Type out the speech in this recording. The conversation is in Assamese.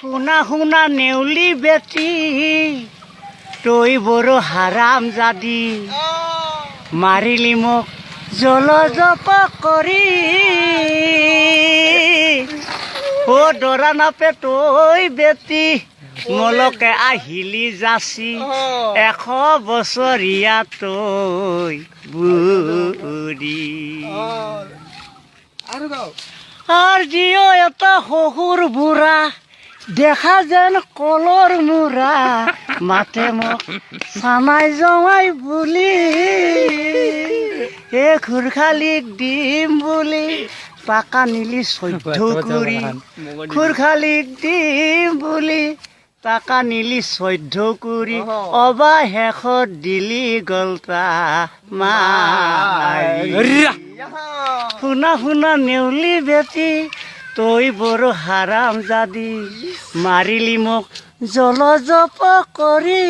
শুনা শুনা নেউলি বেটি তই বড়ো হাৰাম জাদি মাৰিলি মোক জলজপ কৰি ও দৰা নাপে তই বেটি মলকে আহিলি যাচি 100 বছৰীয়া তই বুঢ়ী আৰ জিও এটা শহুৰ বুঢ়া দেখা যেন কলৰ মূৰা মাতে মোক চানাই জমাই বুলি খুৰখালিক দিম বুলি টাকা নিলি 14 কৰি খুৰখালিক দিম বুলি টাকা নিলি 14 কৰি অবা শেষত দিলি গলতা মাৰি শুনা শুনা নেউলি বেটি তই বড়ো হাৰাম জাদি মাৰিলি মোক জলজপ কৰি